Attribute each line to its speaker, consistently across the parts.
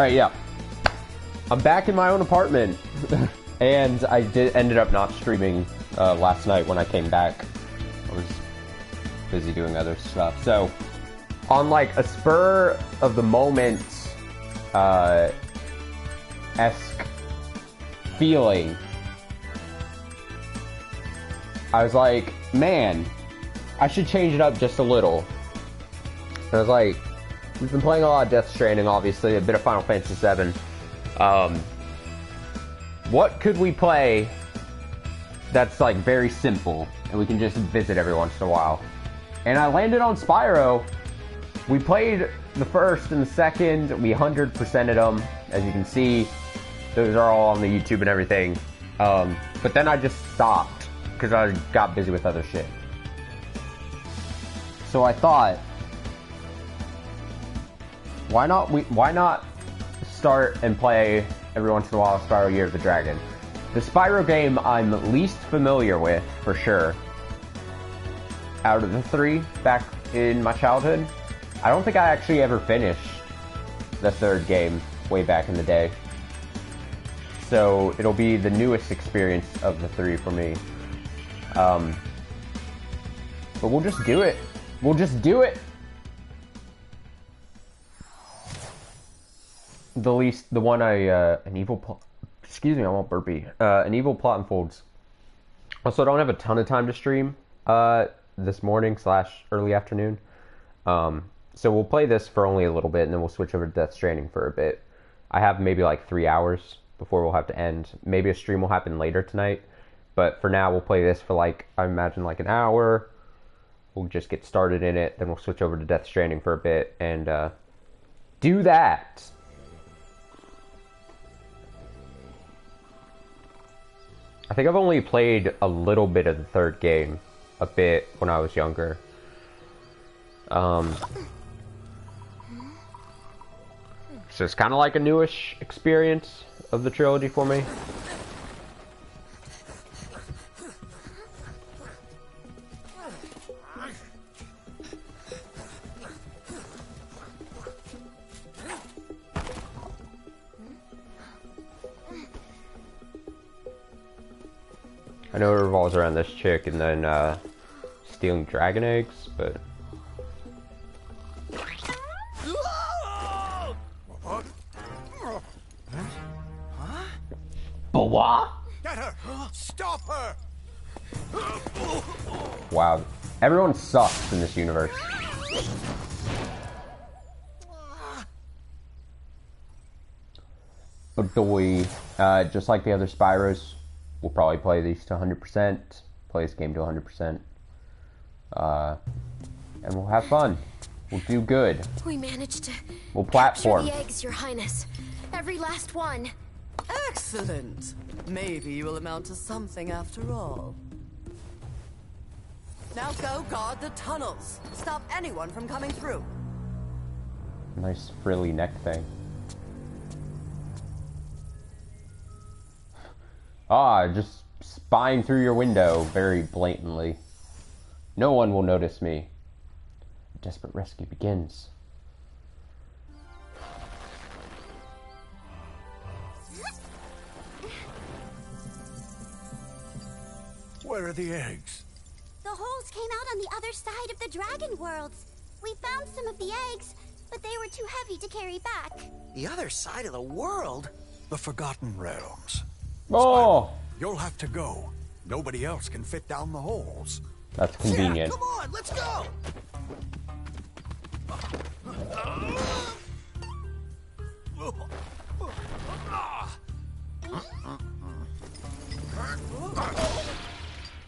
Speaker 1: Alright, yeah. I'm back in my own apartment. And I ended up not streaming last night when I came back. I was busy doing other stuff. So, on like a spur of the moment esque feeling, I was like, man, I should change it up just a little. And I was like, we've been playing a lot of Death Stranding, obviously, a bit of Final Fantasy VII. What could we play that's like very simple and we can just visit every once in a while? And I landed on Spyro. We played the first and the second. We 100%ed them, as you can see. Those are all on the YouTube and everything. But then I just stopped because I got busy with other shit. So I thought, why not start and play every once in a while Spyro Year of the Dragon. The Spyro game I'm least familiar with, for sure. Out of the three back in my childhood, I don't think I actually ever finished the third game way back in the day. So it'll be the newest experience of the three for me. But we'll just do it. We'll just do it. The one an evil plot. Excuse me, I won't burpee. An evil plot unfolds. Also, I don't have a ton of time to stream this morning / early afternoon. So we'll play this for only a little bit, and then we'll switch over to Death Stranding for a bit. I have maybe like 3 hours before we'll have to end. Maybe a stream will happen later tonight, but for now we'll play this for like, I imagine, like an hour. We'll just get started in it, then we'll switch over to Death Stranding for a bit and do that. I think I've only played a little bit of the third game, a bit, when I was younger. So it's kind of like a newish experience of the trilogy for me. I know it revolves around this chick and then stealing dragon eggs, but... But what?
Speaker 2: Get her! Stop her!
Speaker 1: Wow, everyone sucks in this universe. Adoy. Just like the other Spyros, we'll probably play these to 100%, play this game to 100%, and we'll have fun. We'll do good.
Speaker 3: We managed to
Speaker 1: We'll platform.
Speaker 3: capture the eggs, Your Highness. Every last one.
Speaker 4: Excellent. Maybe you will amount to something after all. Now go guard the tunnels. Stop anyone from coming through.
Speaker 1: Nice frilly neck thing. Ah, just spying through your window very blatantly. No one will notice me. A desperate rescue begins.
Speaker 2: Where are the eggs?
Speaker 5: The holes came out on the other side of the dragon worlds. We found some of the eggs, but they were too heavy to carry back.
Speaker 6: The other side of the world?
Speaker 2: The Forgotten Realms.
Speaker 1: Oh!
Speaker 2: Spyro, you'll have to go. Nobody else can fit down the holes.
Speaker 1: That's convenient.
Speaker 6: Yeah, come on, let's go!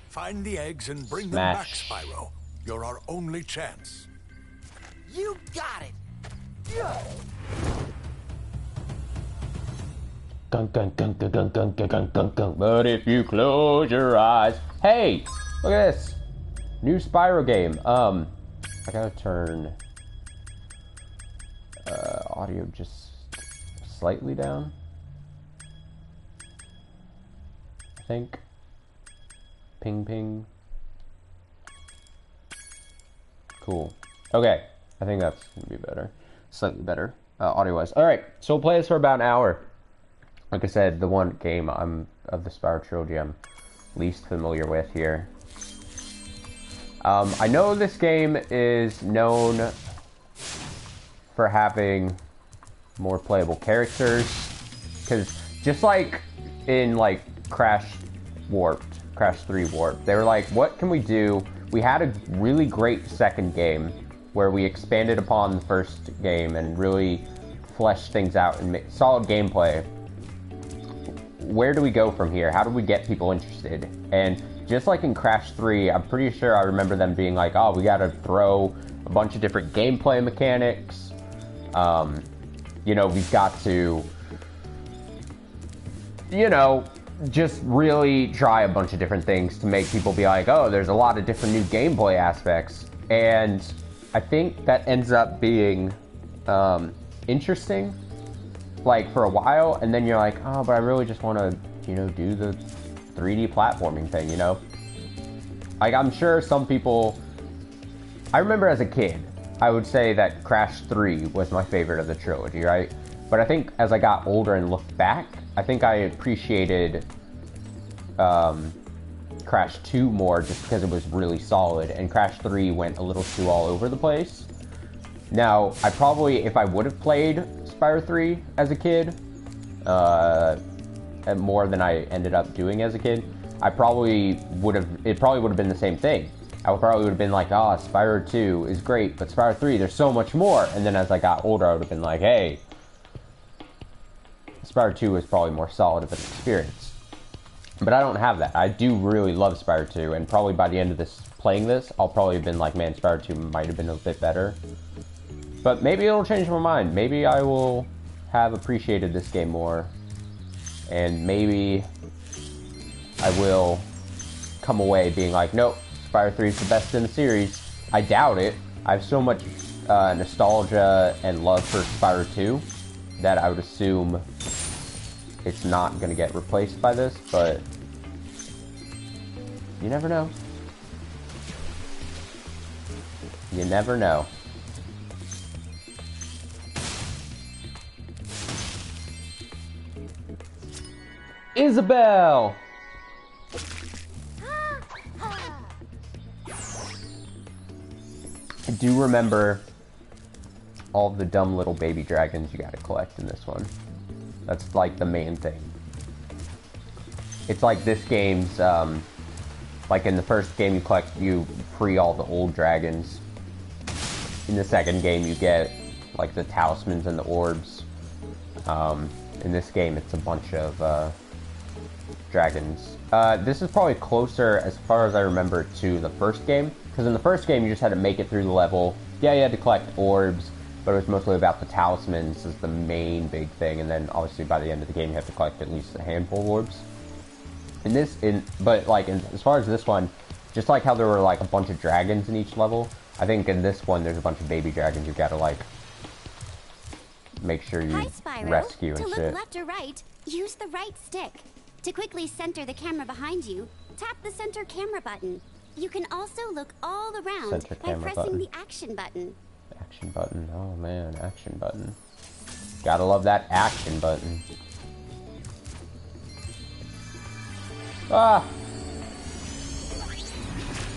Speaker 2: Find the eggs and bring
Speaker 1: Smash.
Speaker 2: them back, Spyro. You're our only chance.
Speaker 6: You got it!
Speaker 1: Gun, gun, gun, gun, gun, gun, gun, gun, gun, gun. But if you close your eyes... Hey! Look at this! New Spyro game. I gotta turn... audio just slightly down. I think. Ping, ping. Cool. Okay. I think that's gonna be better. Slightly better. audio-wise. All right, so we'll play this for about an hour. Like I said, the one game of the Spyro Trilogy I'm least familiar with here. I know this game is known for having more playable characters, because just like in like Crash 3 Warped, they were like, what can we do? We had a really great second game where we expanded upon the first game and really fleshed things out and made solid gameplay. Where do we go from here? How do we get people interested? And just like in Crash 3, I'm pretty sure I remember them being like, oh, we gotta throw a bunch of different gameplay mechanics. You know, we've got to, you know, just really try a bunch of different things to make people be like, oh, there's a lot of different new gameplay aspects. And I think that ends up being interesting, like, for a while, and then you're like, oh, but I really just want to, you know, do the 3D platforming thing, you know? Like, I'm sure some people... I remember as a kid, I would say that Crash 3 was my favorite of the trilogy, right? But I think as I got older and looked back, I think I appreciated Crash 2 more just because it was really solid, and Crash 3 went a little too all over the place. Now, I probably, if I would have played Spyro 3 as a kid, more than I ended up doing as a kid, it probably would have been the same thing. I probably would have been like, oh, Spyro 2 is great, but Spyro 3, there's so much more. And then as I got older, I would have been like, hey, Spyro 2 is probably more solid of an experience. But I don't have that. I do really love Spyro 2, and probably by the end of playing this, I'll probably have been like, man, Spyro 2 might have been a bit better. But maybe it'll change my mind. Maybe I will have appreciated this game more. And maybe I will come away being like, nope, Spyro 3 is the best in the series. I doubt it. I have so much nostalgia and love for Spyro 2 that I would assume it's not going to get replaced by this, but you never know. You never know. Isabelle! I do remember all of the dumb little baby dragons you gotta collect in this one. That's like the main thing. It's like this game's, like in the first game you free all the old dragons. In the second game you get like the talismans and the orbs. In this game it's a bunch of dragons. This is probably closer, as far as I remember, to the first game. Because in the first game, you just had to make it through the level. Yeah, you had to collect orbs, but it was mostly about the talismans as the main big thing. And then, obviously, by the end of the game, you have to collect at least a handful of orbs. As far as this one, just like how there were like a bunch of dragons in each level, I think in this one there's a bunch of baby dragons you gotta like make sure you rescue and
Speaker 5: shit.
Speaker 1: shit.
Speaker 5: Look left or right, use the right stick. To quickly center the camera behind you, tap the center camera button. You can also look all around by pressing the action button.
Speaker 1: Action button. Oh man, action button. Gotta love that action button. Ah!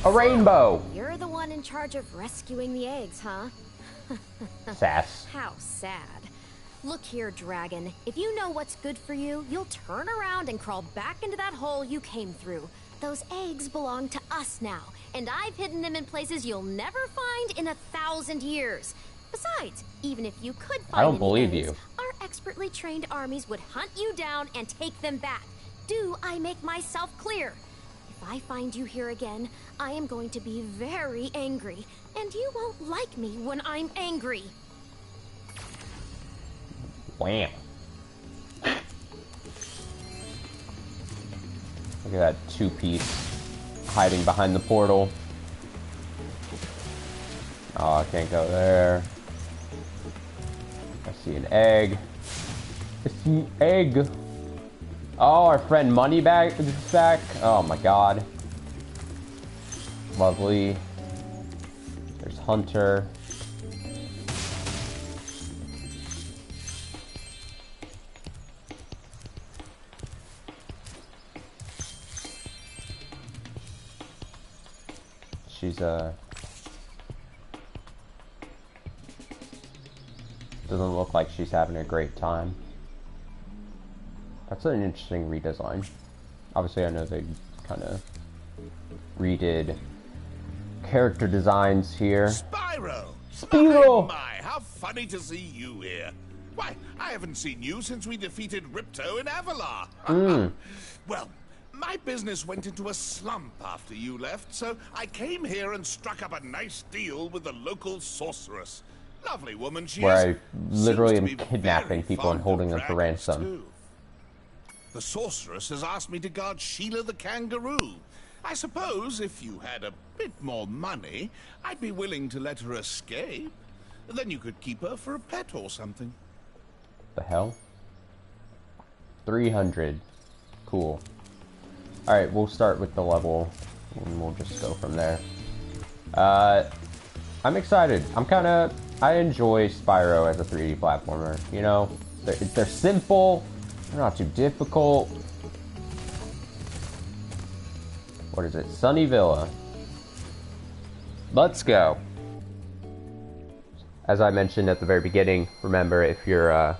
Speaker 1: A rainbow!
Speaker 3: You're the one in charge of rescuing the eggs, huh?
Speaker 1: Sass.
Speaker 3: How sad. Look here, Dragon. If you know what's good for you, you'll turn around and crawl back into that hole you came through. Those eggs belong to us now, and I've hidden them in places you'll never find in 1,000 years. Besides, even if you could find
Speaker 1: I don't believe you.
Speaker 3: Our expertly trained armies would hunt you down and take them back. Do I make myself clear? If I find you here again, I am going to be very angry, and you won't like me when I'm angry.
Speaker 1: Wham. Look at that two-piece hiding behind the portal. Oh, I can't go there. I see an egg. I see an egg. Oh, our friend Moneybag is back. Oh my god. Lovely. There's Hunter. she's doesn't look like she's having a great time. That's an interesting redesign. Obviously, I know they kind of redid character designs here.
Speaker 7: Spyro!
Speaker 1: Spyro!
Speaker 7: My, how funny to see you here. Why, I haven't seen you since we defeated Ripto in Avalar. Well, my business went into a slump after you left, so I came here and struck up a nice deal with the local sorceress. Lovely woman she
Speaker 1: Where
Speaker 7: is.
Speaker 1: I literally am
Speaker 7: Seems to be
Speaker 1: kidnapping
Speaker 7: very
Speaker 1: people and
Speaker 7: fond
Speaker 1: holding
Speaker 7: of
Speaker 1: them for
Speaker 7: dragons,
Speaker 1: ransom.
Speaker 7: too. The sorceress has asked me to guard Sheila the kangaroo. I suppose if you had a bit more money, I'd be willing to let her escape. Then you could keep her for a pet or something.
Speaker 1: The hell? 300. Cool. Alright, we'll start with the level, and we'll just go from there. I'm excited. I enjoy Spyro as a 3D platformer. You know, they're simple, they're not too difficult. What is it? Sunny Villa. Let's go. As I mentioned at the very beginning, remember, if you're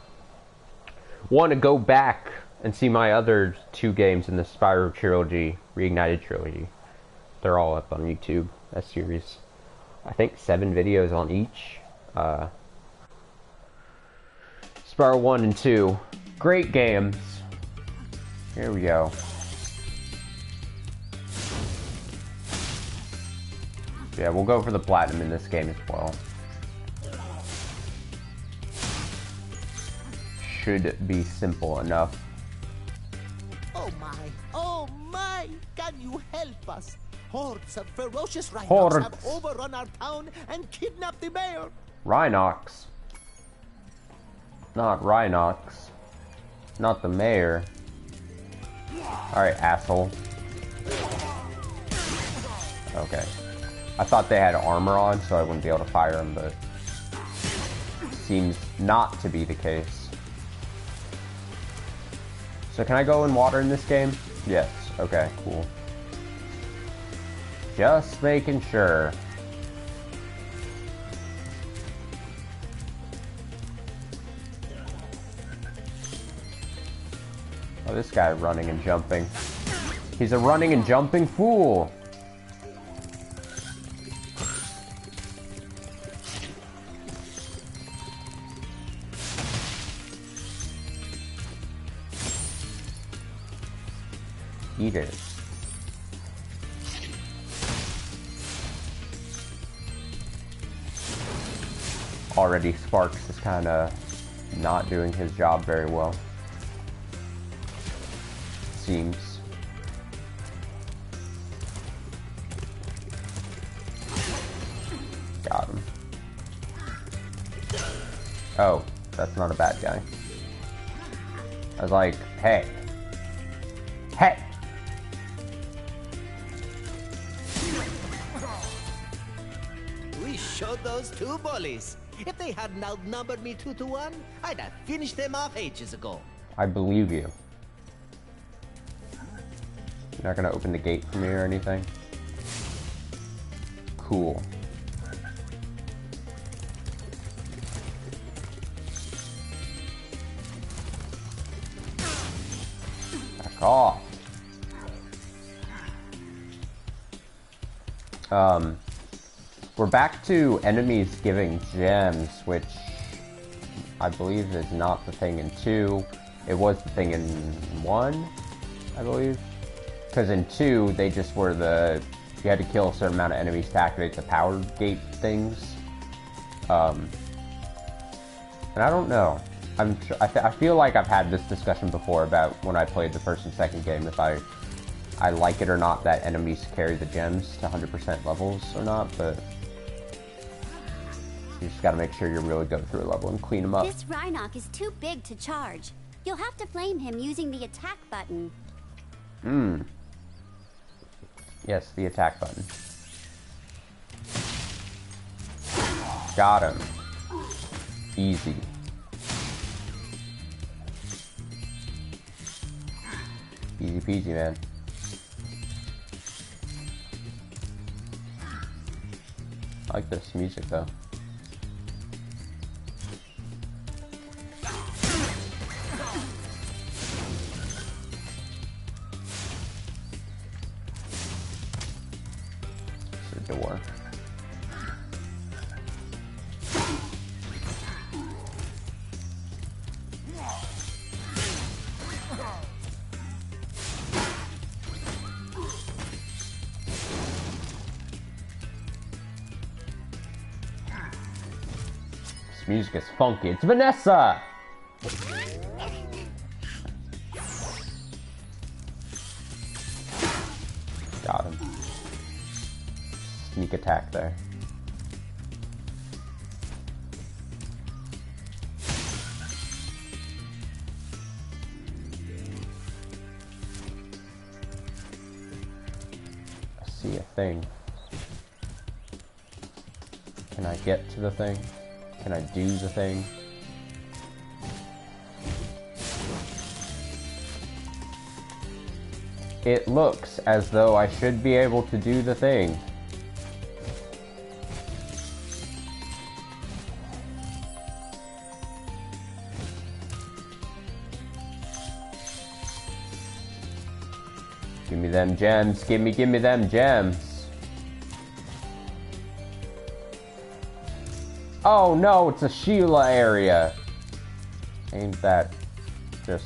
Speaker 1: want to go back and see my other 2 games in the Spyro Trilogy, Reignited Trilogy, they're all up on YouTube, that series. I think 7 videos on each. Spyro 1 and 2, great games. Here we go. Yeah, we'll go for the platinum in this game as well. Should be simple enough.
Speaker 6: Oh my, can you help us? Hordes of ferocious rhinos have overrun our town and kidnapped the mayor.
Speaker 1: Rhinox. Not Rhinox. Not the mayor. Alright, asshole. Okay. I thought they had armor on, so I wouldn't be able to fire them, but seems not to be the case. So can I go in water in this game? Yes. Okay, cool. Just making sure. Oh, this guy running and jumping. He's a running and jumping fool. Eat it. Already Sparks is kind of not doing his job very well. Seems. Got him. Oh, that's not a bad guy. I was like, hey. Hey!
Speaker 6: We showed those 2 bullies. If they hadn't outnumbered me 2 to 1, I'd have finished them off ages ago.
Speaker 1: I believe you. You're not gonna open the gate for me or anything? Cool. Back off. We're back to enemies giving gems, which I believe is not the thing in 2. It was the thing in 1, I believe. Because in 2, they just were you had to kill a certain amount of enemies to activate the power gate things. And I don't know. I feel like I've had this discussion before about when I played the first and second game, if I like it or not that enemies carry the gems to 100% levels or not, but you just gotta make sure you really go through a level and clean them up.
Speaker 5: This Rhinoc is too big to charge. You'll have to flame him using the attack button.
Speaker 1: Yes, the attack button. Got him. Easy. Easy peasy, man. I like this music though. It's a door. Music is funky. It's Vanessa! Got him. Sneak attack there. I see a thing. Can I get to the thing? Can I do the thing? It looks as though I should be able to do the thing. Give me them gems. Give me them gems. Oh no, it's a Sheila area. Ain't that just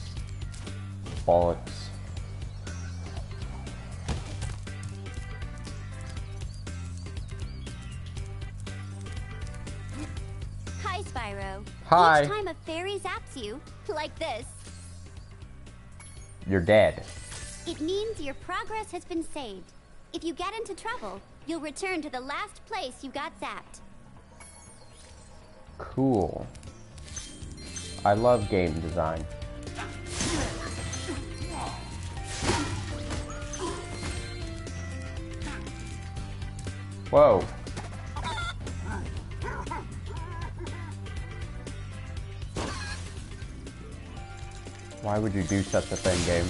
Speaker 1: bollocks?
Speaker 5: Hi, Spyro.
Speaker 1: Hi.
Speaker 5: Each time a fairy zaps you, like this,
Speaker 1: You're dead.
Speaker 5: it means your progress has been saved. If you get into trouble, you'll return to the last place you got zapped.
Speaker 1: Cool. I love game design. Whoa. Why would you do such a thing, game?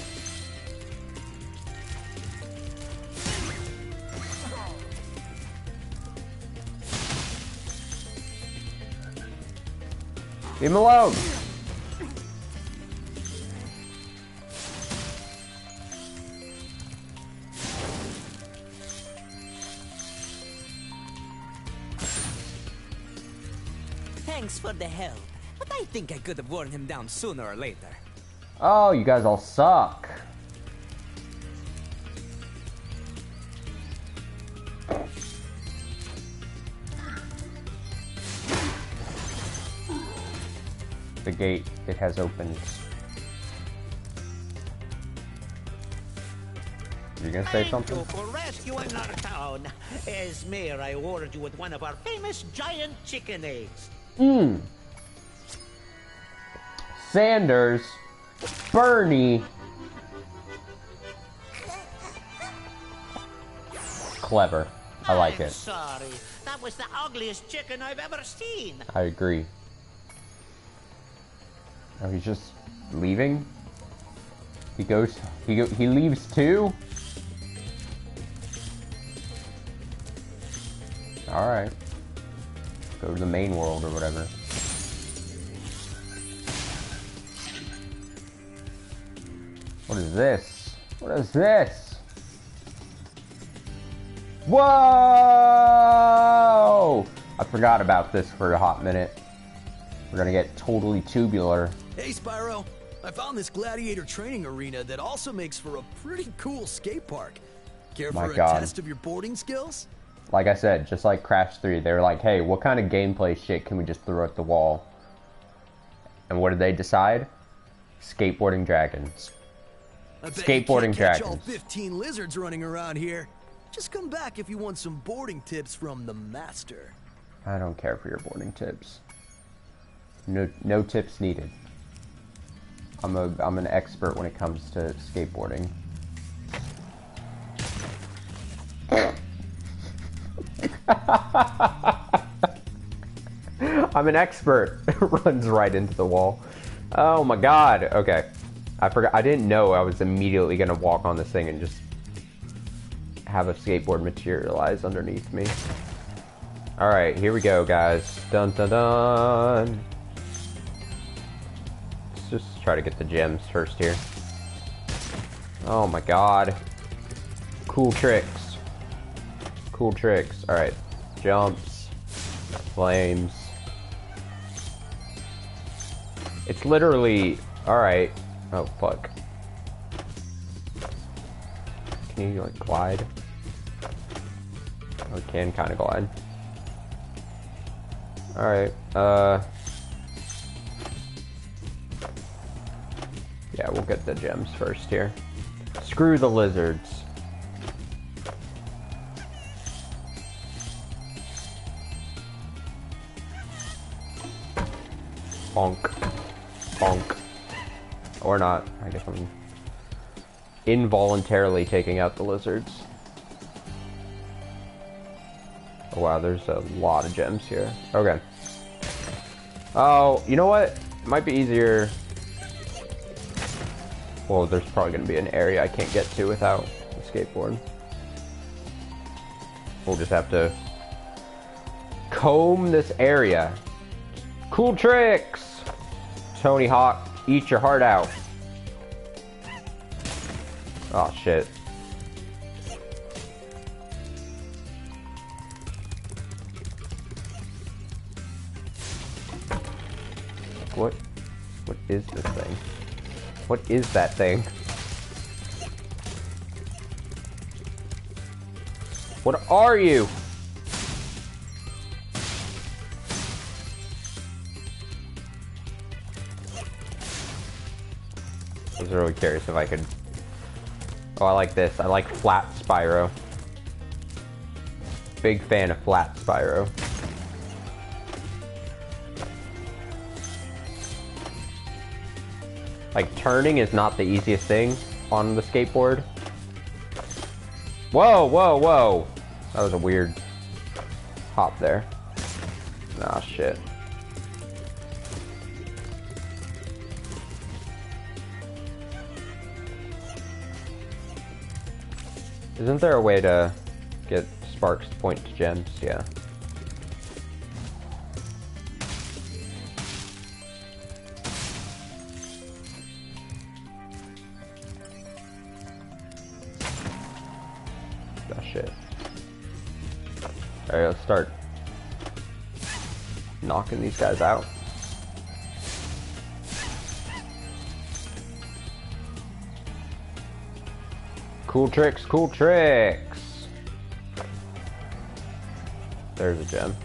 Speaker 1: Leave him alone!
Speaker 6: Thanks for the help, but I think I could have worn him down sooner or later.
Speaker 1: Oh, you guys all suck. The gate, it has opened. You gonna say something?
Speaker 6: Thank you for rescuing our town. As mayor, I awarded you with one of our famous giant chicken eggs.
Speaker 1: Sanders, Bernie. Clever. I like
Speaker 6: I'm
Speaker 1: it.
Speaker 6: sorry. That was the ugliest chicken I've ever seen.
Speaker 1: I agree. Oh, he's just leaving? He leaves too? Alright. Go to the main world or whatever. What is this? What is this? Whoa! I forgot about this for a hot minute. We're gonna get totally tubular.
Speaker 8: Hey Spyro, I found this gladiator training arena that also makes for a pretty cool skate park. Care
Speaker 1: My
Speaker 8: for a
Speaker 1: God.
Speaker 8: test of your boarding skills?
Speaker 1: Like I said, just like Crash 3, they were like, hey, what kind of gameplay shit can we just throw at the wall? And what did they decide? Skateboarding dragons.
Speaker 8: I bet
Speaker 1: Skateboarding
Speaker 8: you can't catch all
Speaker 1: dragons.
Speaker 8: 15 lizards running around here. Just come back if you want some boarding tips from the master.
Speaker 1: I don't care for your boarding tips. No tips needed. I'm an expert when it comes to skateboarding. I'm an expert. Runs right into the wall. Oh my god. Okay. I forgot. I didn't know I was immediately gonna walk on this thing and just have a skateboard materialize underneath me. Alright, here we go, guys. Dun dun dun. Let's just try to get the gems first here. Oh my god. Cool tricks. Cool tricks. Alright. Jumps. Flames. It's literally... Alright. Oh, fuck. Can you, like, glide? Oh, it can kind of glide. Alright, yeah, we'll get the gems first here. Screw the lizards. Bonk. Bonk. Or not. I guess I'm involuntarily taking out the lizards. Oh wow, there's a lot of gems here. Okay. Oh, you know what? It might be easier. Well, there's probably going to be an area I can't get to without the skateboard. We'll just have to comb this area. Cool tricks! Tony Hawk, eat your heart out. Oh, shit. What is this thing? What is that thing? What are you? I was really curious if I could... Oh, I like this. I like flat Spyro. Big fan of flat Spyro. Like, turning is not the easiest thing on the skateboard. Whoa, whoa, whoa! That was a weird hop there. Ah, shit. Isn't there a way to get sparks to point to gems? Yeah. Oh, shit. Alright, let's start knocking these guys out. Cool tricks, cool tricks! There's a gem.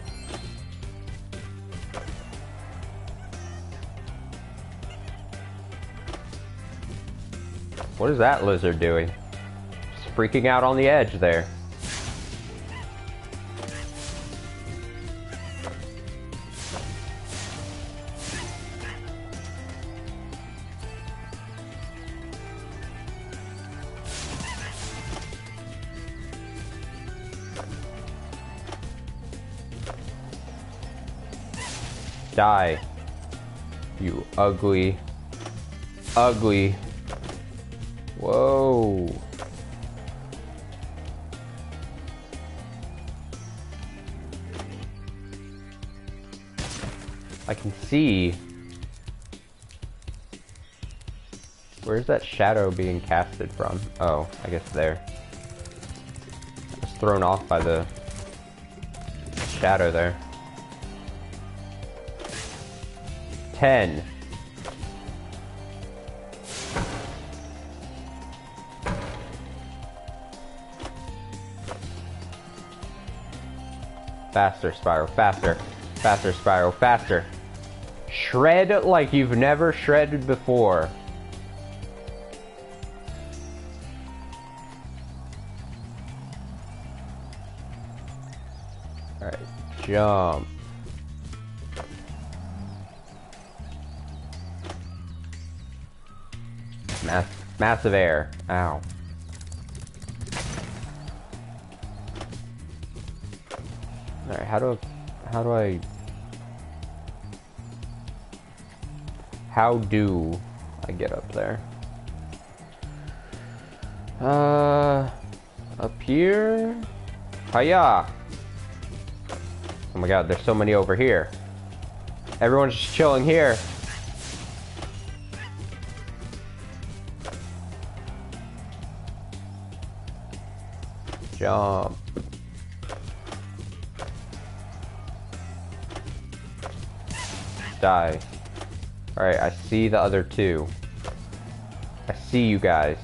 Speaker 1: What is that lizard doing? Just freaking out on the edge there. Die. You ugly, ugly. Whoa. I can see. Where's that shadow being casted from? Oh, I guess there. I was thrown off by the shadow there. 10. Faster, Spyro, faster. Faster, Spyro, faster. Shred like you've never shredded before. Alright, jump. Massive air. Ow. Alright, how do I get up there? Up here? Hiya! Oh my god, there's so many over here. Everyone's just chilling here. Jump. Die. Alright, I see the other two. I see you guys.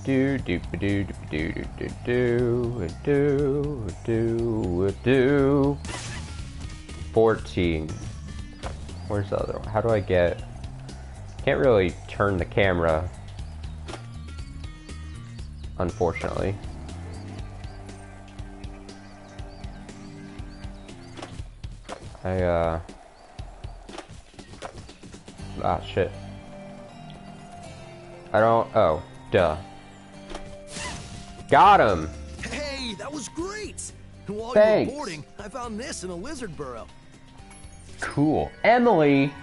Speaker 1: Do do do do do do do do do do 14. Where's the other one? How do I get? Can't really turn the camera, unfortunately. Ah, shit. I don't, oh, duh. Got him!
Speaker 8: Hey, that was great! And while
Speaker 1: Thanks.
Speaker 8: you were boarding, I found this in a lizard burrow.
Speaker 1: Cool. Emily!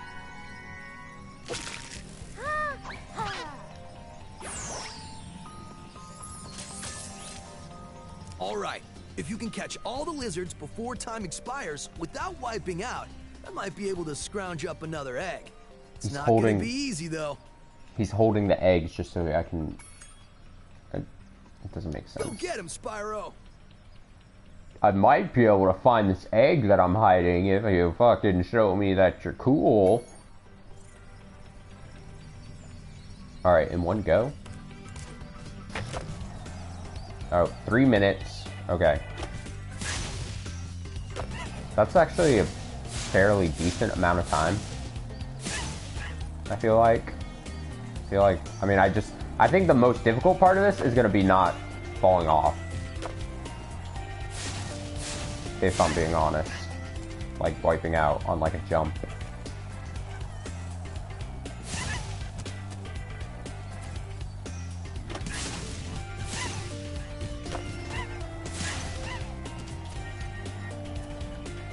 Speaker 8: Alright, if you can catch all the lizards before time expires without wiping out, I might be able to scrounge up another egg. It's not gonna be easy, though.
Speaker 1: He's holding the eggs just so I can... It doesn't make sense.
Speaker 8: Go get him, Spyro!
Speaker 1: I might be able to find this egg that I'm hiding if you fucking show me that you're cool. Alright, in one go. Oh, 3 minutes. Okay. That's actually a fairly decent amount of time. I feel like, I mean, I think the most difficult part of this is gonna be not falling off. If I'm being honest. Like, wiping out on, like, a jump.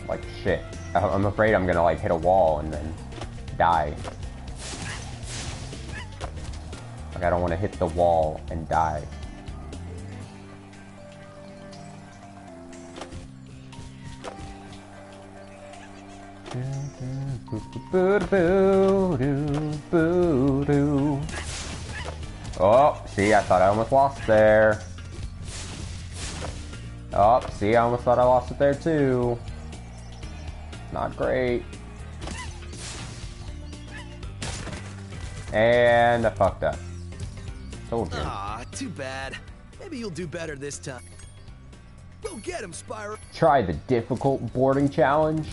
Speaker 1: Like, shit. I'm afraid I'm gonna, like, hit a wall and then die. Like, I don't want to hit the wall and die. Oh, see, I thought I almost lost there. Oh, see, I almost thought I lost it there too. Not great. And I fucked up. Told you.
Speaker 8: Ah, too bad. Maybe you'll do better this time. Go get him, Spyro.
Speaker 1: Try the difficult boarding challenge.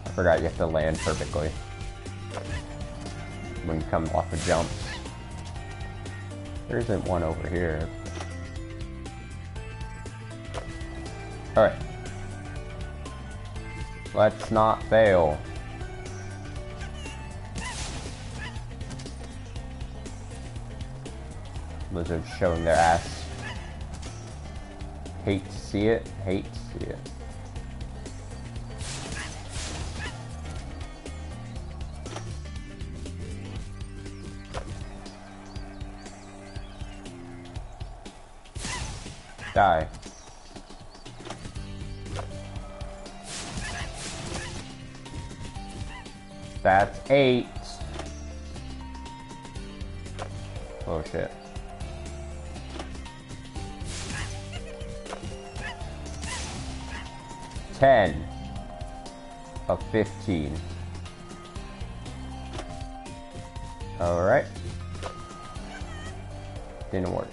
Speaker 1: I forgot you have to land perfectly when you come off of jumps. There isn't one over here. Alright. Let's not fail. Lizards showing their ass. Hate to see it. Hate to see it. Die. That's 8. Oh shit. $10 of 15. Alright. Didn't work.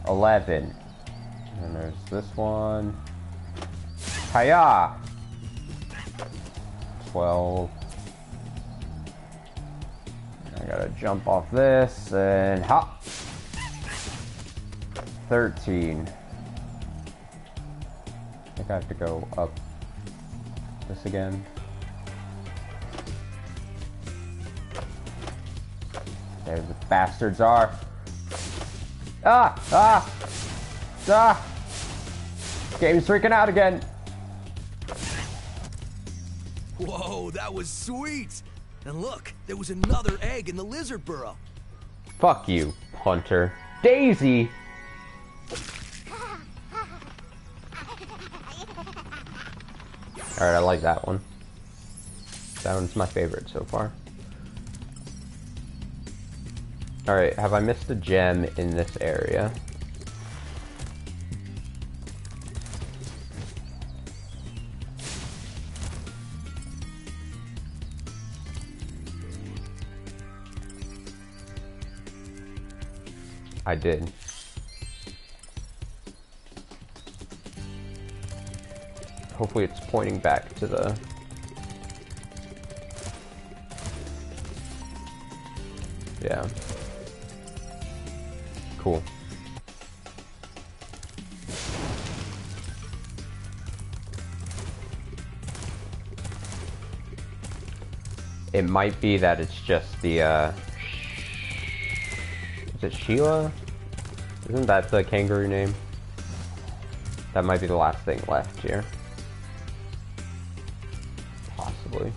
Speaker 1: $11. And there's this one. Hiya! 12. I gotta jump off this and hop. 13. I think I have to go up this again. There the bastards are. Ah! Ah! Ah! Game's freaking out again.
Speaker 8: Whoa, that was sweet. And look, there was another egg in the lizard burrow.
Speaker 1: Fuck you, Hunter. Daisy! Alright, I like that one. That one's my favorite so far. Alright, have I missed a gem in this area? I did. Hopefully it's pointing back to the... Yeah. Cool. It might be that it's just the, is it Sheila? Isn't that the kangaroo name? That might be the last thing left here. Possibly.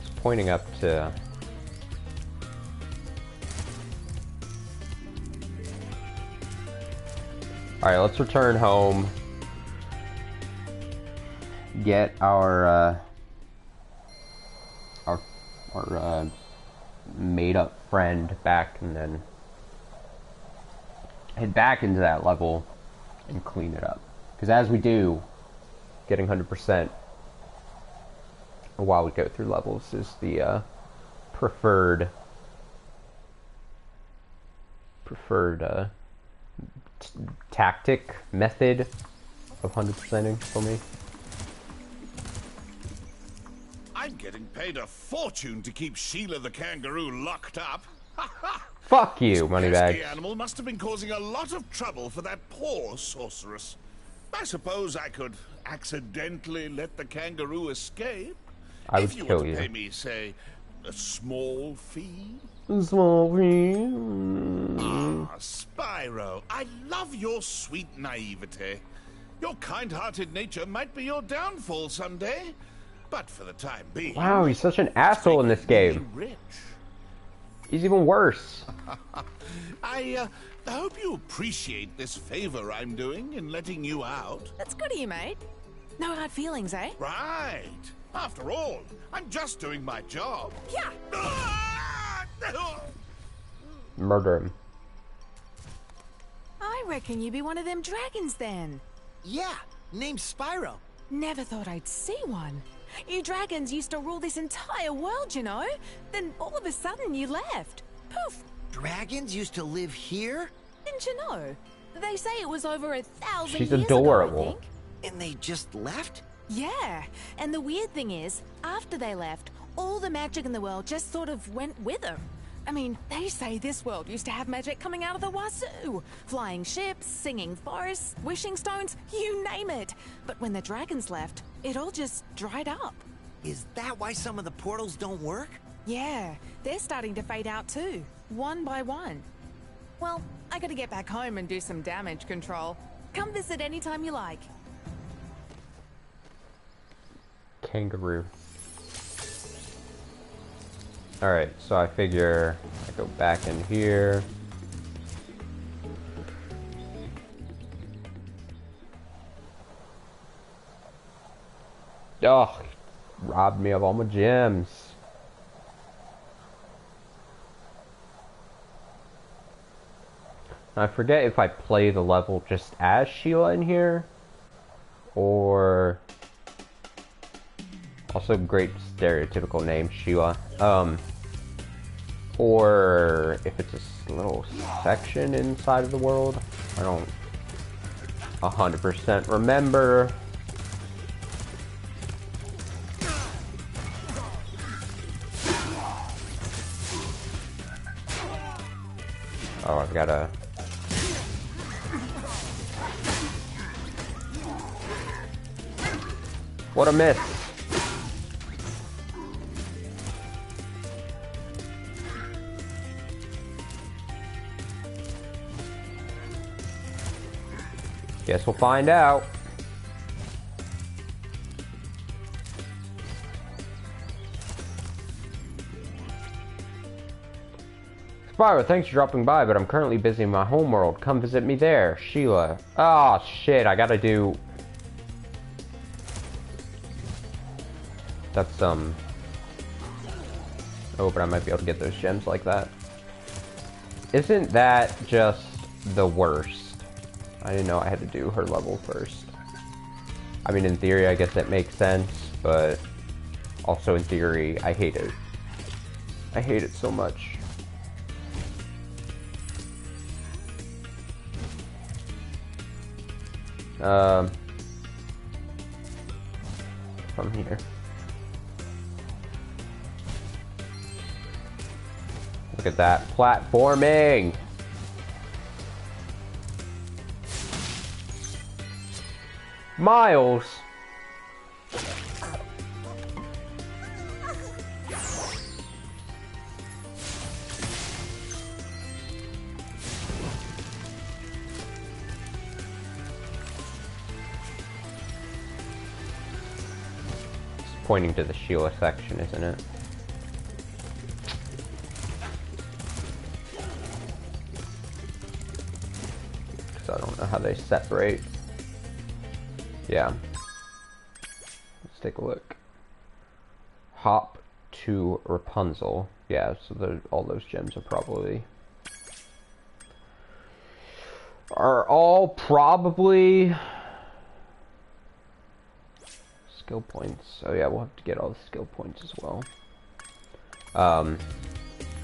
Speaker 1: It's pointing up to... Alright, let's return home. Get our made-up friend back, and then head back into that level and clean it up. Because as we do, getting 100% while we go through levels is the preferred tactic method of 100%ing for me.
Speaker 7: I'm getting paid a fortune to keep Sheila the kangaroo locked up.
Speaker 1: Fuck you, Moneybags.
Speaker 7: The animal must have been causing a lot of trouble for that poor sorceress. I suppose I could accidentally let the kangaroo escape.
Speaker 1: I would
Speaker 7: if you
Speaker 1: kill
Speaker 7: were to
Speaker 1: you.
Speaker 7: pay me, say, a small fee.
Speaker 1: Small fee.
Speaker 7: Ah, Spyro, I love your sweet naivete. Your kind-hearted nature might be your downfall someday. But for the time being...
Speaker 1: Wow, he's such an asshole in this game.
Speaker 7: Rich.
Speaker 1: He's even worse.
Speaker 7: I hope you appreciate this favor I'm doing in letting you out.
Speaker 9: That's good of you, mate. No hard feelings, eh?
Speaker 7: Right. After all, I'm just doing my job.
Speaker 9: Yeah.
Speaker 1: Murder him.
Speaker 9: I reckon you be one of them dragons then.
Speaker 6: Yeah, named Spyro.
Speaker 9: Never thought I'd see one. You dragons used to rule this entire world, you know? Then all of a sudden you left. Poof!
Speaker 6: Dragons used to live here?
Speaker 9: Didn't you know? They say it was over 1,000
Speaker 1: She's
Speaker 9: years
Speaker 1: adorable.
Speaker 9: ago, I think.
Speaker 6: And they just left?
Speaker 9: Yeah, and the weird thing is, after they left, all the magic in the world just sort of went with them. I mean, they say this world used to have magic coming out of the wazoo. Flying ships, singing forests, wishing stones, you name it. But when the dragons left, it all just dried up.
Speaker 6: Is that why some of the portals don't work?
Speaker 9: Yeah, they're starting to fade out too, one by one. Well, I gotta get back home and do some damage control. Come visit anytime you like.
Speaker 1: Kangaroo. Alright, so I figure I go back in here. Oh, robbed me of all my gems. I forget if I play the level just as Sheila in here, or also great stereotypical name, Sheila. Or if it's a little section inside of the world. I don't 100% remember. Oh, I've got a... What a miss! Guess we'll find out. Spyro, thanks for dropping by, but I'm currently busy in my homeworld. Come visit me there. Sheila. Oh, shit, I gotta do... That's, Oh, but I might be able to get those gems like that. Isn't that just the worst? I didn't know I had to do her level first. I mean, in theory, I guess that makes sense, but... Also, in theory, I hate it. I hate it so much. From here. Look at that platforming. Miles. Pointing to the Sheila section, isn't it? Because I don't know how they separate. Yeah. Let's take a look. Hop to Rapunzel. Yeah, so all those gems are all probably skill points. Oh yeah, we'll have to get all the skill points as well.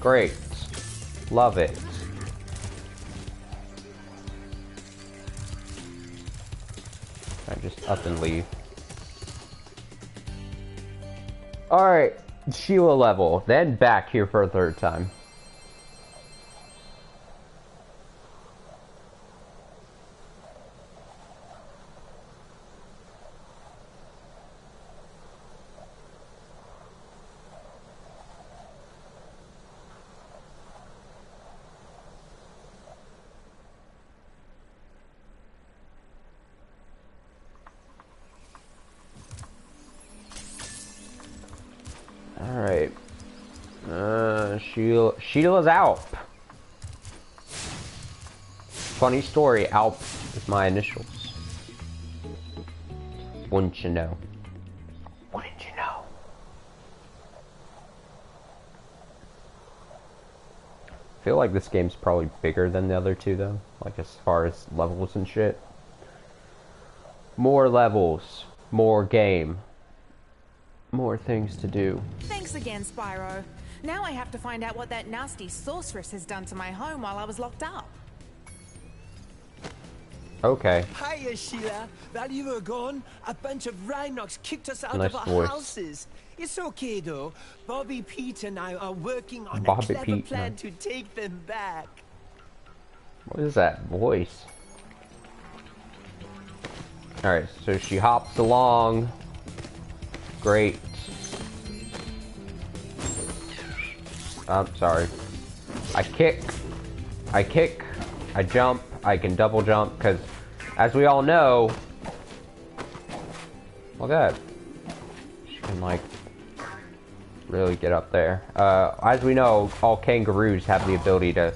Speaker 1: Great. Love it. I just up and leave. Alright, Sheila level, then back here for a third time. Alright. Sheila's Alp. Funny story, Alp is my initials. Wouldn't you know? Wouldn't you know? I feel like this game's probably bigger than the other two though. Like as far as levels and shit. More levels. More game. More things to do.
Speaker 9: Thanks again, Spyro. Now I have to find out what that nasty sorceress has done to my home while I was locked up.
Speaker 1: Okay.
Speaker 6: Hiya, Sheila. While you were gone, a bunch of Rhinox kicked us out
Speaker 1: Nice
Speaker 6: of our
Speaker 1: voice.
Speaker 6: houses. It's okay, though. Bobby, Pete, and I are working on
Speaker 1: Bobby,
Speaker 6: a clever
Speaker 1: Pete,
Speaker 6: plan
Speaker 1: no.
Speaker 6: to take them back.
Speaker 1: What is that voice? Alright, so she hops along. Great. I'm sorry. I kick, I jump, I can double jump, because as we all know, look at that. She can like really get up there. As we know, all kangaroos have the ability to,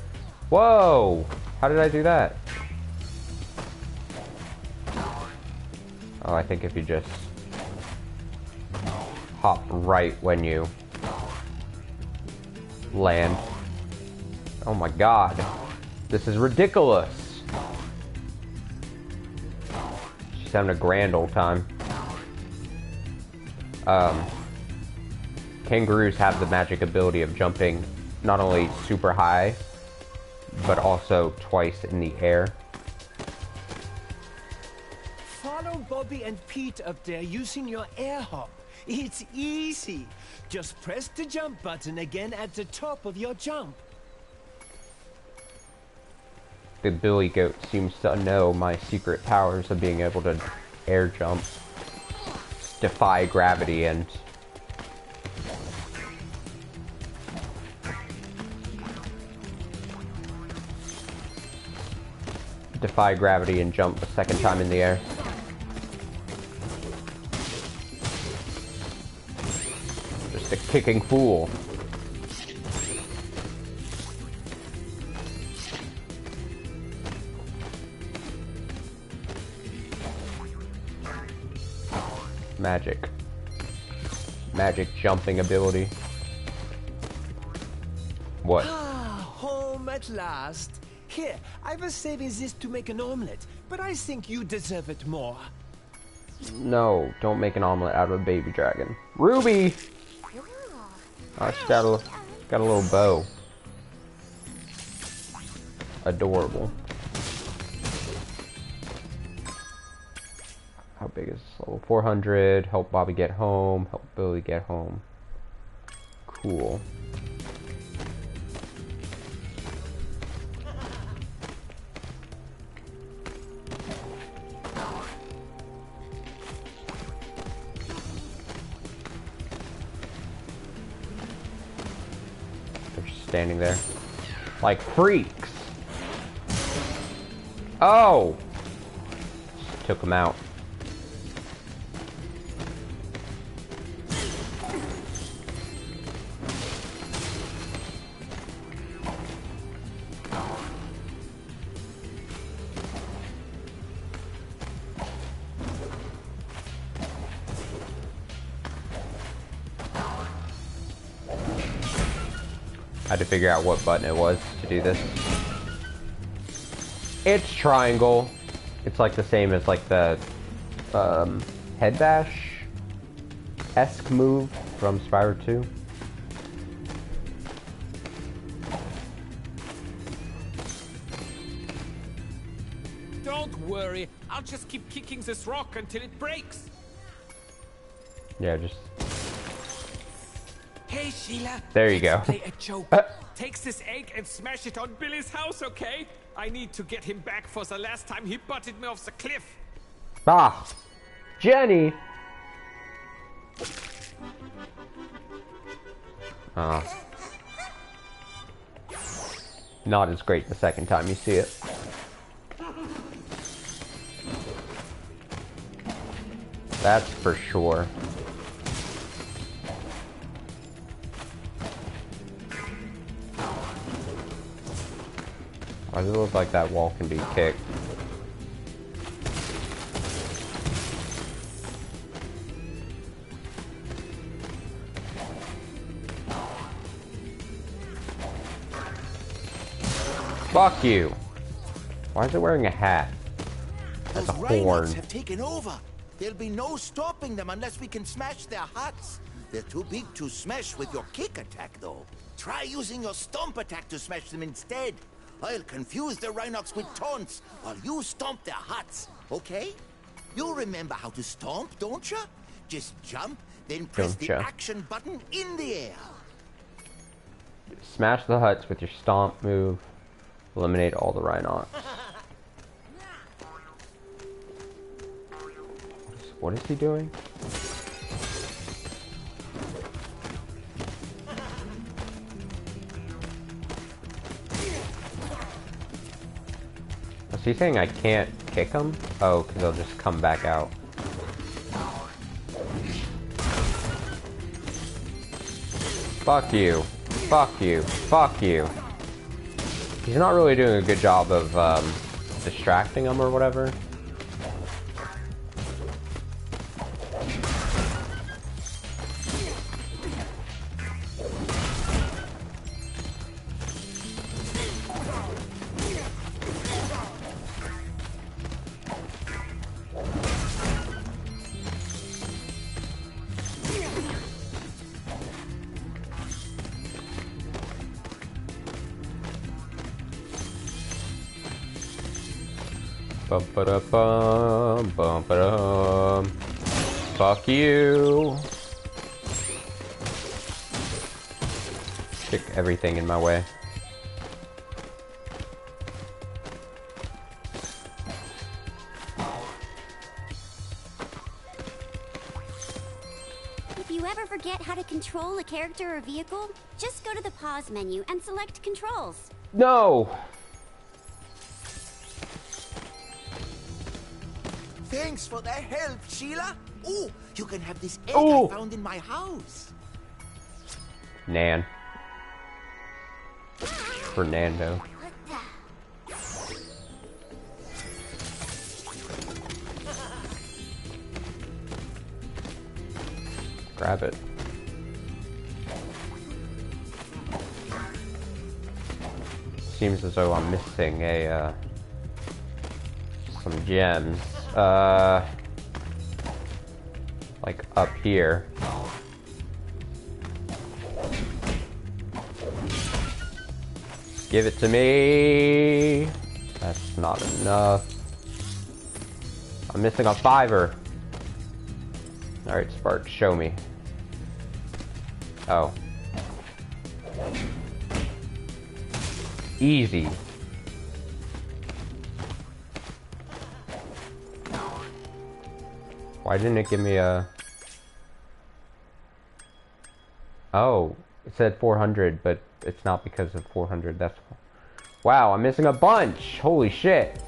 Speaker 1: whoa, how did I do that? Oh, I think if you just hop right when you land. Oh my god. This is ridiculous. She's having a grand old time. Kangaroos have the magic ability of jumping not only super high, but also twice in the air.
Speaker 6: Follow Bobby and Pete up there using your air hop. It's easy. Just press the jump button again at the top of your jump.
Speaker 1: The Billy Goat seems to know my secret powers of being able to air jump, defy gravity, and defy gravity and jump a second time in the air. Just a kicking fool. Magic. Magic jumping ability. What?
Speaker 6: Ah, home at last. Here, I was saving this to make an omelette, but I think you deserve it more.
Speaker 1: No, don't make an omelet out of a baby dragon. Ruby! Oh, she's got a little bow. Adorable. How big is this level? 400. Help Bobby get home. Help Billy get home. Cool. They're just standing there like freaks. Oh! Just took them out. I had to figure out what button it was to do this. It's triangle. It's like the same as like the head bash-esque move from Spyro 2.
Speaker 10: Don't worry, I'll just keep kicking this rock until it breaks.
Speaker 1: Yeah, just...
Speaker 10: Hey, Sheila.
Speaker 1: There you go.
Speaker 10: Play a joke. Take this egg and smash it on Billy's house, okay? I need to get him back for the last time he butted me off the cliff.
Speaker 1: Ah! Jenny! Ah. Not as great the second time you see it. That's for sure. Why does it look like that wall can be kicked? Fuck you! Why is it wearing a hat? That's a
Speaker 11: Those
Speaker 1: horn.
Speaker 11: Reignites have taken over. There'll be no stopping them unless we can smash their huts. They're too big to smash with your kick attack, though. Try using your stomp attack to smash them instead. I'll confuse the Reignites with taunts while you stomp their huts, okay? You remember how to stomp, don't you? Just jump, then press the action button in the air.
Speaker 1: Smash the huts with your stomp move. Eliminate all the Reignites. What is he doing? Is he saying I can't kick him? Oh, because they'll just come back out. Fuck you. Fuck you. Fuck you. He's not really doing a good job of distracting him or whatever. Bum-ba-da-bum, bum-ba-dum. Fuck you. Kick everything in my way.
Speaker 5: If you ever forget how to control a character or vehicle, just go to the pause menu and select controls.
Speaker 1: No!
Speaker 11: Thanks for the help, Sheila. Oh, you can have this egg I found in my house.
Speaker 1: Nan. Fernando. Grab it. Seems as though I'm missing a some gems. Like up here. Give it to me. That's not enough. I'm missing a fiver. Alright, Spark, show me. Oh. Easy. Why didn't it give me a... Oh, it said 400, but it's not because of 400. That's... Wow, I'm missing a bunch! Holy shit!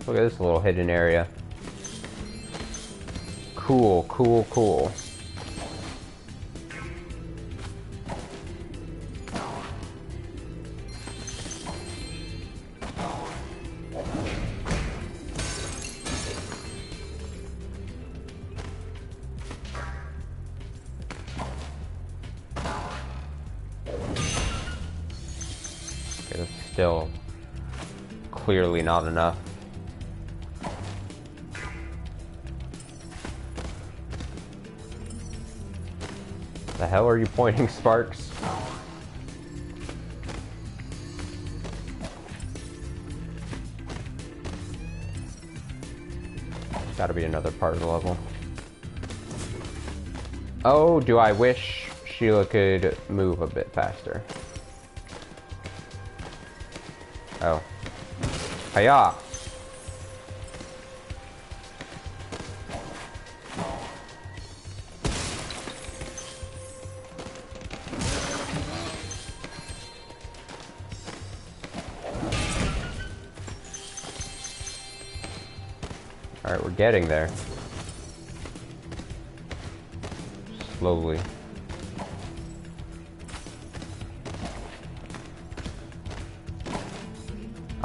Speaker 1: Look at this little hidden area. Cool, cool, cool. Okay, that's still clearly not enough. The hell are you pointing, Sparks? Gotta be another part of the level. Oh, do I wish Sheila could move a bit faster. Oh. Hiya! Alright, we're getting there. Slowly.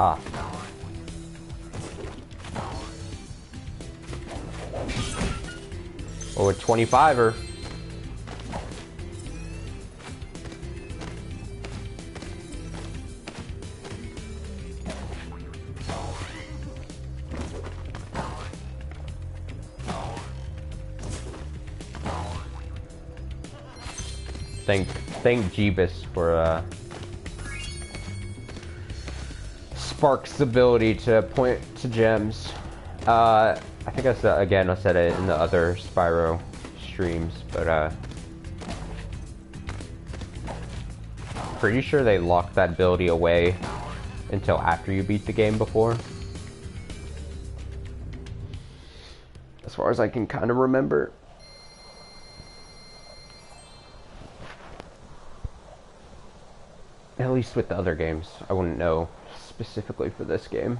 Speaker 1: Ah. Oh, a 25er. Thank Jeebus for Spark's ability to point to gems. I think I said it in the other Spyro streams, but pretty sure they locked that ability away until after you beat the game before. As far as I can kind of remember. At least with the other games. I wouldn't know specifically for this game.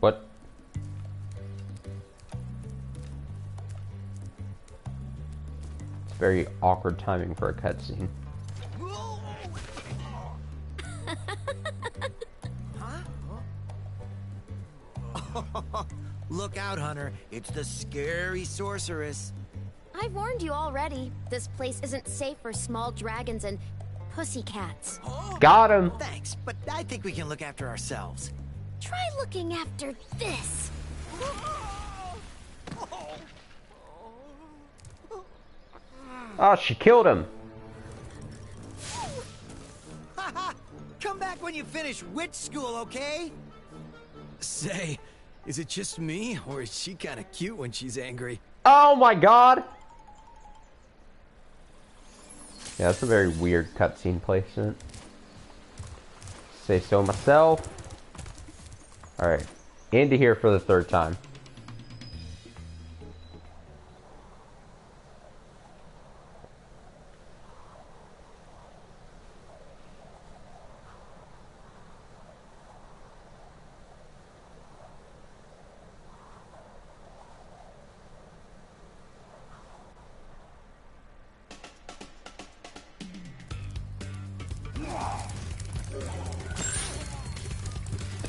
Speaker 1: What? It's very awkward timing for a cutscene.
Speaker 8: Look out, Hunter. It's the scary sorceress.
Speaker 3: I've warned you already. This place isn't safe for small dragons and pussycats.
Speaker 1: Got him.
Speaker 8: Thanks, but I think we can look after ourselves.
Speaker 3: Try looking after this.
Speaker 1: Oh, she killed him.
Speaker 8: Come back when you finish witch school, okay? Say, is it just me, or is she kind of cute when she's angry?
Speaker 1: Oh my god! Yeah, that's a very weird cutscene placement. Say so myself. Alright. Into here for the third time.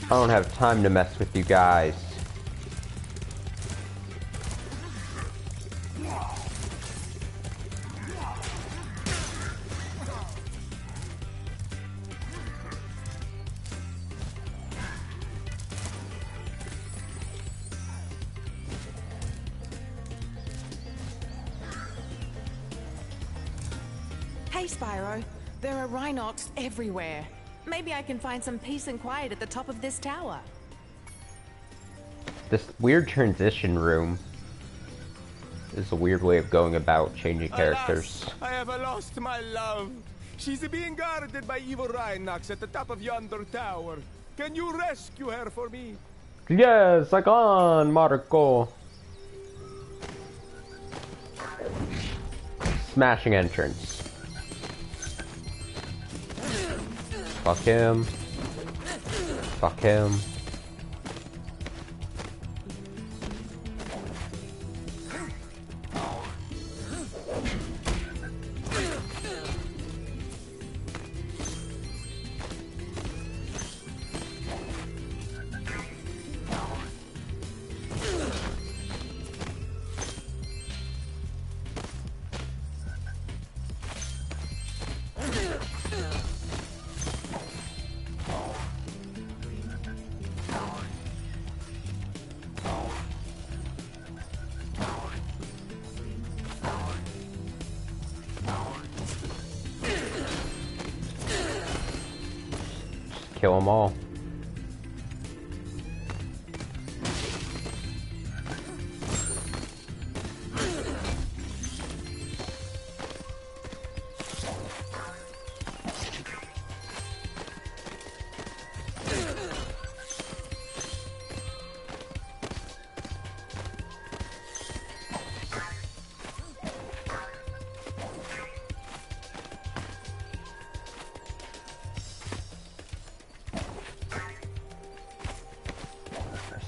Speaker 1: I don't have time to mess with you guys.
Speaker 9: Hey, Spyro. There are Rhinox everywhere. Maybe I can find some peace and quiet at the top of this tower.
Speaker 1: This weird transition room is a weird way of going about changing characters.
Speaker 12: Alas, I have lost my love. She's being guarded by evil Rhinox at the top of yonder tower. Can you rescue her for me?
Speaker 1: Yes, I can, Marco. Smashing entrance. Fuck him. Fuck him. Kill them all.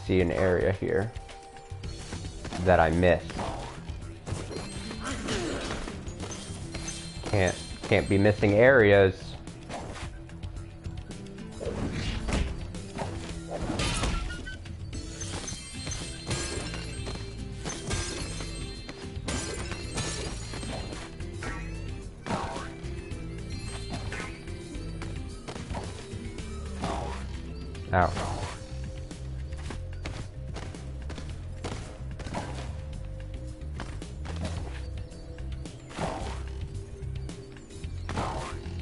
Speaker 1: See an area here that I missed. Can't be missing areas. Ow.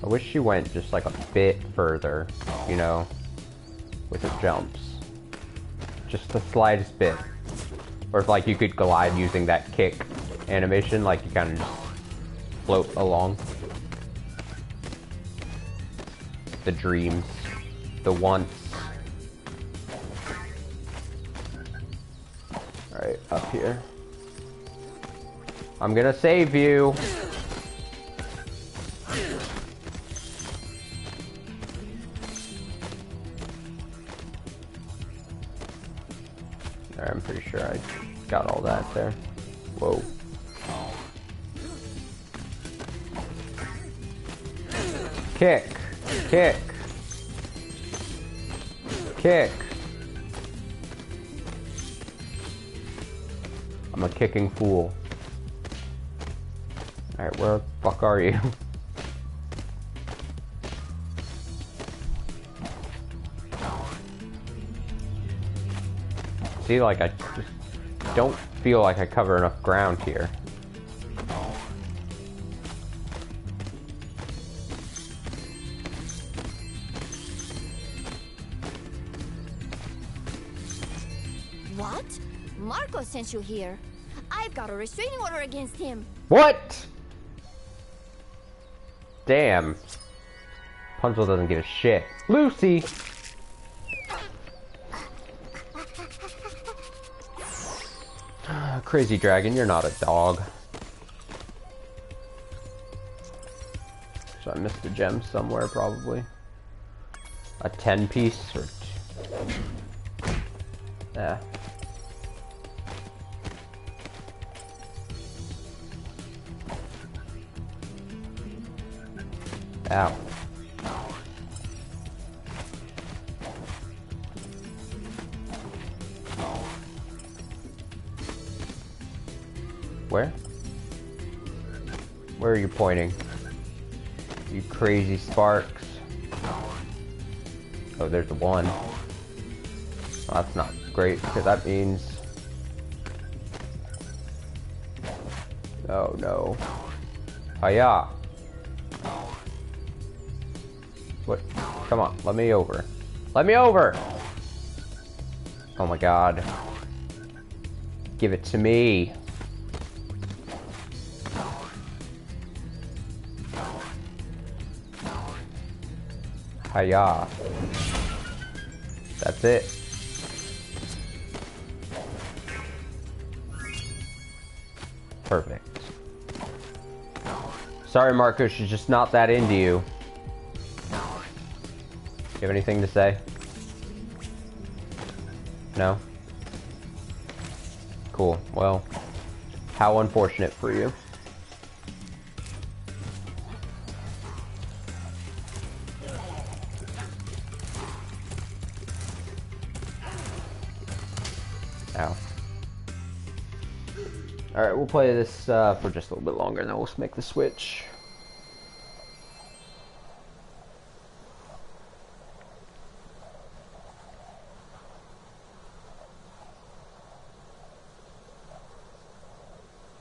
Speaker 1: I wish she went just like a bit further, you know, with her jumps. Just the slightest bit. Or if like you could glide using that kick animation, like you kind of just float along. The dreams. The wants. Alright, up here. I'm gonna save you. I'm pretty sure I got all that there. Whoa. Kick. Kick. Kick. I'm a kicking fool. Alright, where the fuck are you? See, like, I just don't feel like I cover enough ground here.
Speaker 3: What? Marco sent you here. I've got a restraining order against him.
Speaker 1: What? Damn. Punzel doesn't give a shit. Lucy! Crazy dragon, you're not a dog. So I missed a gem somewhere, probably. A 10-piece or... Yeah. Ow. Where? Where are you pointing? You crazy sparks. Oh, there's the one. Well, that's not great, because that means... Oh no. Hiya! What? Come on, let me over. Let me over! Oh my god. Give it to me. Hiya. That's it. Perfect. Sorry, Marco, she's just not that into you. You have anything to say? No? Cool. Well, how unfortunate for you. Ow. Alright, we'll play this for just a little bit longer and then we'll make the switch.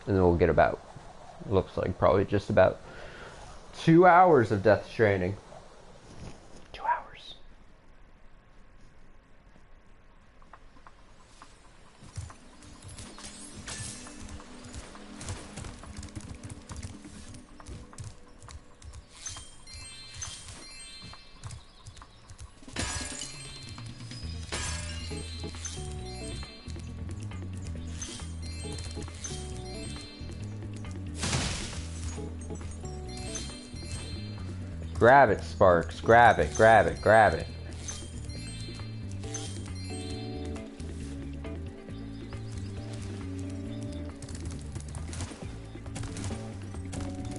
Speaker 1: And then we'll get about, looks like probably just about 2 hours of Death Stranding. 2 hours. Grab it, Sparks. Grab it, grab it, grab it.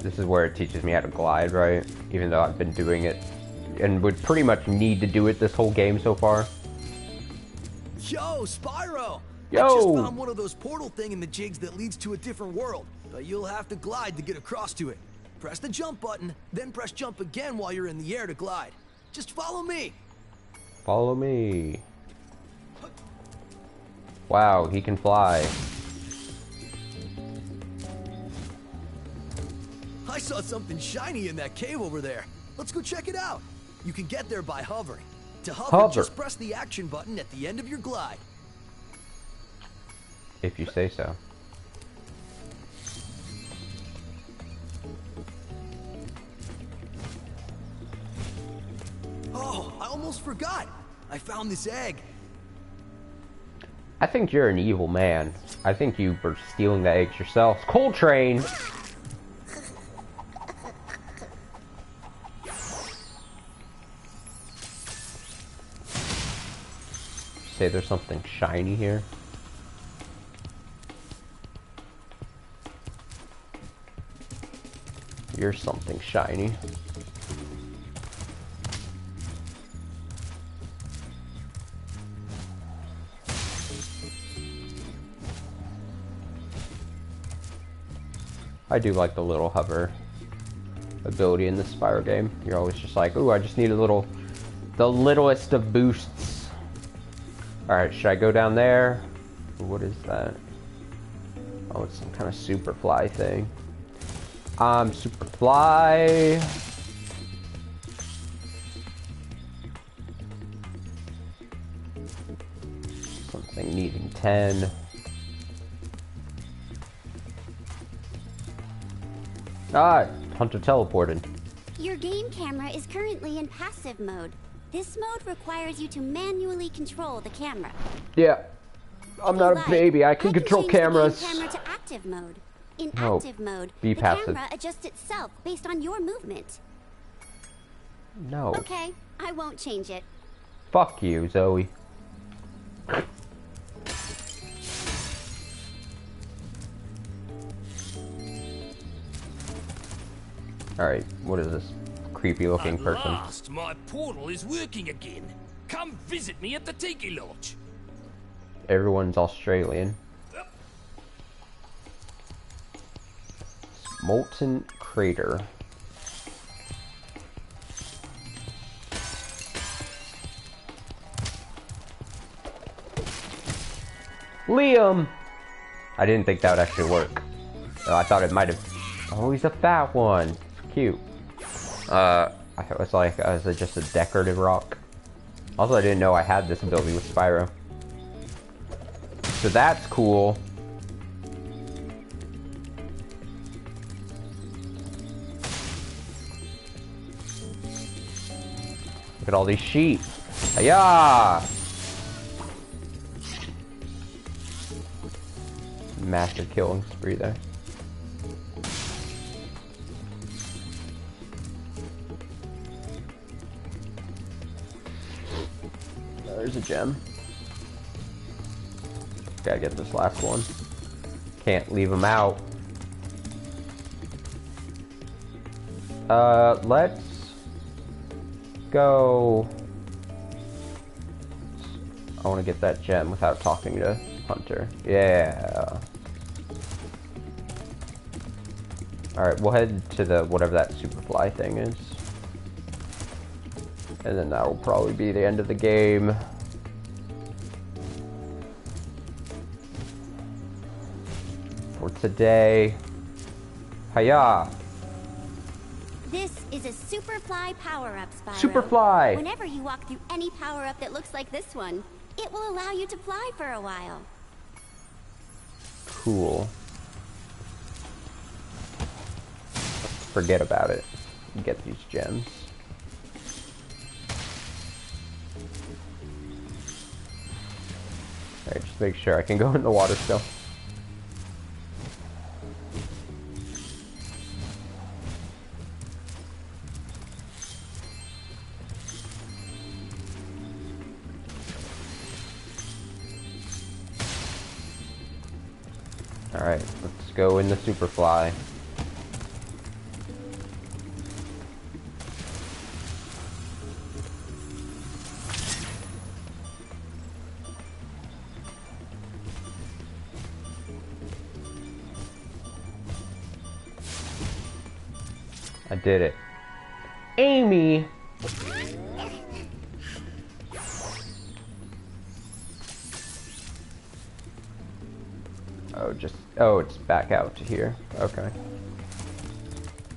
Speaker 1: This is where it teaches me how to glide, right? Even though I've been doing it and would pretty much need to do it this whole game so far.
Speaker 8: Yo, Spyro!
Speaker 1: Yo!
Speaker 8: I just found one of those portal thingamajigs that leads to a different world, but you'll have to glide to get across to it. Press the jump button, then press jump again while you're in the air to glide. Just follow me.
Speaker 1: Follow me. Wow, he can fly.
Speaker 8: I saw something shiny in that cave over there. Let's go check it out. You can get there by hovering. To hover, just press the action button at the end of your glide.
Speaker 1: If you say so.
Speaker 8: Oh, I almost forgot. I found this egg.
Speaker 1: I think you're an evil man. I think you were stealing the eggs yourself. Coltrane! Say there's something shiny here. You're something shiny. I do like the little hover ability in the Spyro game. You're always just like, ooh, I just need a little, the littlest of boosts. Alright, should I go down there? What is that? Oh, it's some kind of super fly thing. Super fly. Something needing 10. Ah, Hunter teleported.
Speaker 5: Your game camera is currently in passive mode. This mode requires you to manually control the camera.
Speaker 1: Yeah. I'm not a baby. I can control cameras.
Speaker 5: The game camera to active mode. In
Speaker 1: No,
Speaker 5: active mode,
Speaker 1: be
Speaker 5: the
Speaker 1: passive.
Speaker 5: camera adjusts itself based on your movement.
Speaker 1: No.
Speaker 5: Okay, I won't change it.
Speaker 1: Fuck you, Zoe. Alright, what is this creepy looking person?
Speaker 13: At last, my portal is working again. Come visit me at the Tiki Lodge.
Speaker 1: Everyone's Australian. Molten Crater. Liam! I didn't think that would actually work. I thought it might have. Oh, he's a fat one. Cute. I thought it was like, was it just a decorative rock? Also, I didn't know I had this ability with Spyro. So that's cool. Look at all these sheep. Hiya! Massive killing spree there. There's a gem. Gotta get this last one. Can't leave him out. Let's go. I want to get that gem without talking to Hunter. Yeah. Alright, we'll head to the whatever that Superfly thing is. And then that will probably be the end of the game. For today. Hiya!
Speaker 5: This is a Superfly power-up, Spyro.
Speaker 1: Superfly!
Speaker 5: Whenever you walk through any power-up that looks like this one, it will allow you to fly for a while.
Speaker 1: Cool. Let's forget about it. Get these gems. Alright, just make sure I can go in the water still. Alright, let's go in the Superfly. I did it. Amy! Oh, it's back out to here. Okay.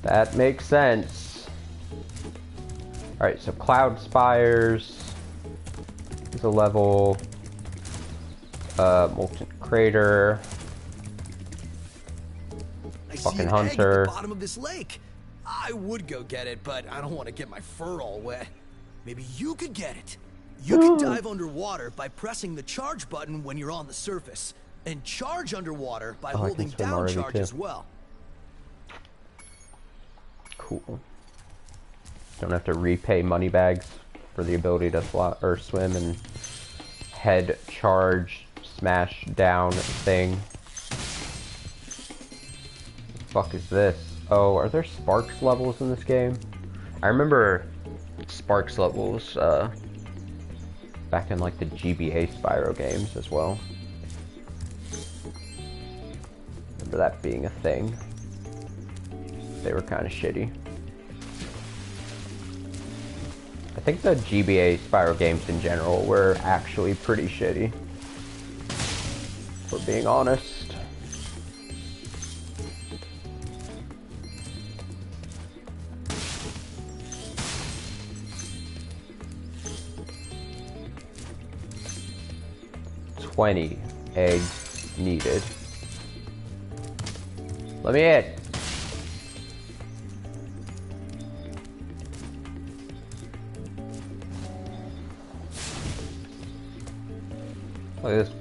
Speaker 1: That makes sense. Alright, so Cloud Spires is a level. Molten Crater. Fucking Hunter.
Speaker 8: At the bottom of this lake. I would go get it, but I don't want to get my fur all wet. Maybe you could get it. You can dive underwater by pressing the charge button when you're on the surface, and charge underwater by holding down charge as well.
Speaker 1: Cool. Don't have to repay money bags for the ability to fly or swim and head charge smash down thing. What the fuck is this? Oh, are there Sparks levels in this game? I remember Sparks levels back in like the GBA Spyro games as well. Remember that being a thing. They were kind of shitty. I think the GBA Spyro games in general were actually pretty shitty. For being honest. $20 eggs needed. Let me in. Look at this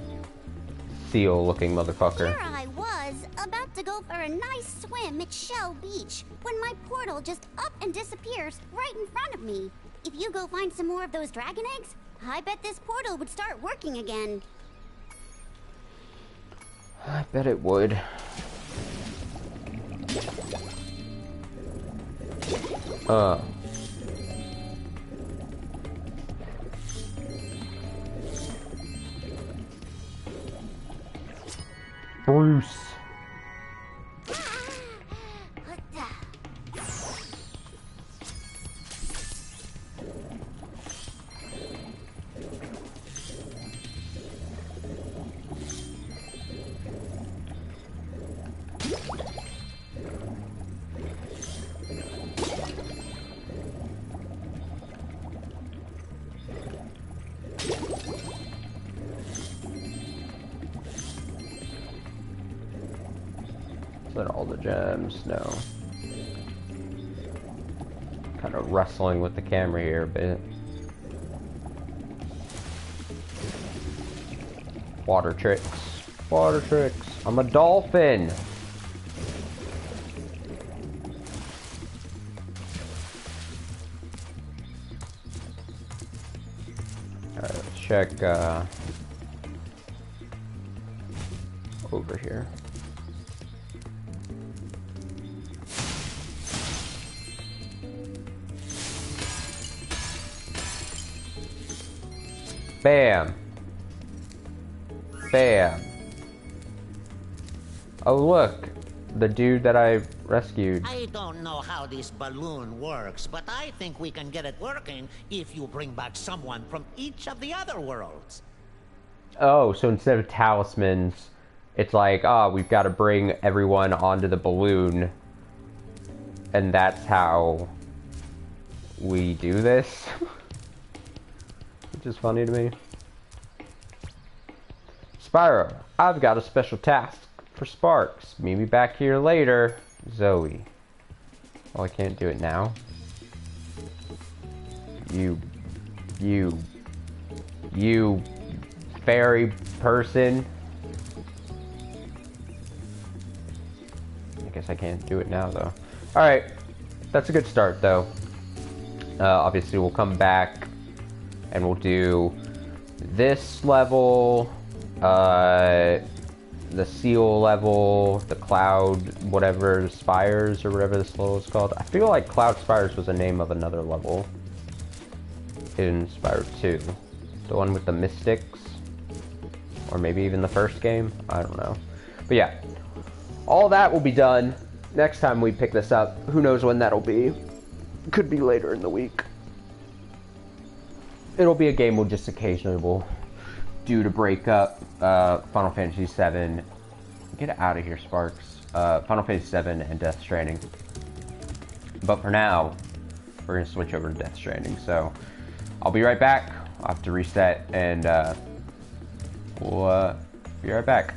Speaker 1: seal-looking motherfucker.
Speaker 5: Here I was, about to go for a nice swim at Shell Beach, when my portal just up and disappears right in front of me. If you go find some more of those dragon eggs, I bet this portal would start working again.
Speaker 1: I bet it would. Bruce. All the gems, no. Kind of wrestling with the camera here a bit. Water tricks. Water tricks. I'm a dolphin. Alright, let's check over here. Bam. Bam. Oh look, the dude that I rescued.
Speaker 14: I don't know how this balloon works, but I think we can get it working if you bring back someone from each of the other worlds.
Speaker 1: Oh, so instead of talismans, it's like, oh, we've got to bring everyone onto the balloon. And that's how we do this. Which is funny to me. Spyro, I've got a special task for Sparks. Meet me back here later. Zoe. Oh, I can't do it now. You fairy person. I guess I can't do it now, though. Alright. That's a good start, though. Obviously, we'll come back and we'll do this level, the seal level, the cloud, whatever, spires, or whatever this level is called. I feel like Cloud Spires was the name of another level in Spyro 2. The one with the mystics, or maybe even the first game, I don't know. But yeah, all that will be done next time we pick this up. Who knows when that'll be. Could be later in the week. It'll be a game we'll just occasionally will do to break up. Final Fantasy VII. Get out of here, Sparks. Final Fantasy VII and Death Stranding. But for now, we're going to switch over to Death Stranding. So, I'll be right back. I'll have to reset and we'll be right back.